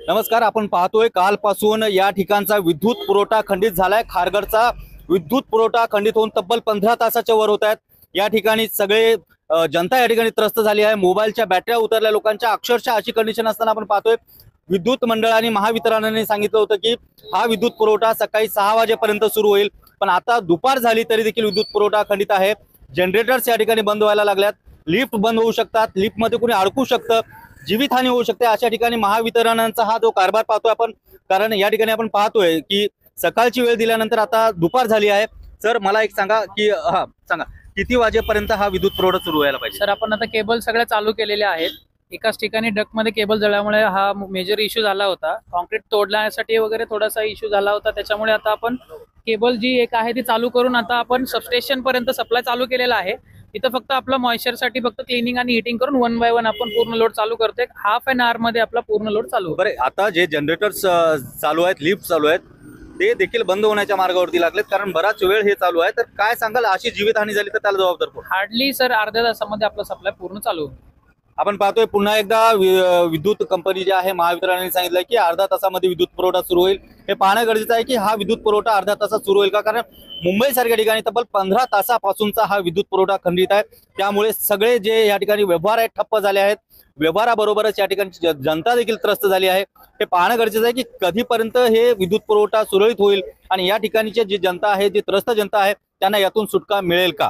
नमस्कार, आपण पाहतोय कालपासून या ठिकाणचा विद्युत पुरवठा खंडित झालाय। खारघरचा विद्युत पुरवठा खंडित होऊन तब्बल 15 तासाच्या वर होत आहेत। या ठिकाणी सगळे जनता या ठिकाणी त्रस्त झाली आहे। मोबाईलच्या बॅटऱ्या उतरल्या लोकांच्या, अक्षरशः अशी कंडिशन असताना आपण पाहतोय विद्युत मंडळ आणि महावितरणाने सांगितलं होतं की हा विद्युत पुरवठा सकाळी 6 वाजेपर्यंत सुरू होईल, पण आता दुपार झाली तरी देखील विद्युत पुरवठा खंडित आहे। जनरेटर्स या ठिकाणी बंद व्हायला लागल्यात, लिफ्ट बंद होऊ शकतात, लिफ्टमध्ये कोणी अडकू शकतं, जीवितहानी होऊ शकते। अशा ठिकाणी महावितरणाचा हा जो कारभार पाहतोय आपण, कारण या ठिकाणी आपण पाहतोय की सकाळची वेळ दिल्यानंतर आता दुपार झाली आहे। सर, मला एक सांगा की सांगा किती वाजेपर्यंत हा विद्युत पुरवठा सुरू व्हायला पाहिजे? सर, आपण आता केबल सगळ्या चालू केलेल्या आहेत। एकाच ठिकाणी डक्टमध्ये केबल जळल्यामुळे हा मेजर इश्यू झाला होता। कॉन्क्रीट तोडण्यासाठी वगैरे थोडासा इश्यू झाला होता, त्याच्यामुळे आता आपण केबल जी एक आहे ती चालू करून आता आपण सबस्टेशन पर्यंत सप्लाय चालू केलेला आहे। इथं फक्त आपलं मॉइश्चरसाठी फक्त क्लिनिंग आणि हिटिंग करून 1 बाय 1 आपण पूर्ण लोड चालू करतोय। हाफ एन आवर मध्ये आपला पूर्ण लोड चालू होईल। बरं, आता जे जनरेटर्स चालू आहेत, लिफ्ट चालू आहेत, ते देखील बंद होण्याच्या मार्गावरती लागलेत, कारण बराच वेळ हे चालू आहे। तर काय सांगाल, अशी जीवितहानी झाली तर त्याला जबाबदार कोण? हार्डली सर अर्ध्या तासामध्ये आपला सप्लाय पूर्ण चालू होईल। आपण पाहतोय पुन्हा एकदा विद्युत कंपनी जी आहे महावितरणाने सांगितलं की अर्ध्या तासामध्ये विद्युत पुरवठा सुरू होईल। हे पाहणं गरजेचं आहे की हा विद्युत पुरवठा अर्ध्या तासात सुरू होईल का, कारण मुंबई सारख्या ठिकाणी तब्बल 15 तासापासूनचा हा विद्युत पुरवठा खंडित आहे। त्यामुळे सगळे जे या ठिकाणी व्यवहार आहेत ठप्प झाले आहेत। व्यवहाराबरोबरच या ठिकाणी जनता देखील त्रस्त झाली आहे। हे पाहणं गरजेचं आहे की कधीपर्यंत हे विद्युत पुरवठा सुरळीत होईल आणि या ठिकाणची जी जनता आहे, जी त्रस्त जनता आहे, त्यांना यातून सुटका मिळेल का।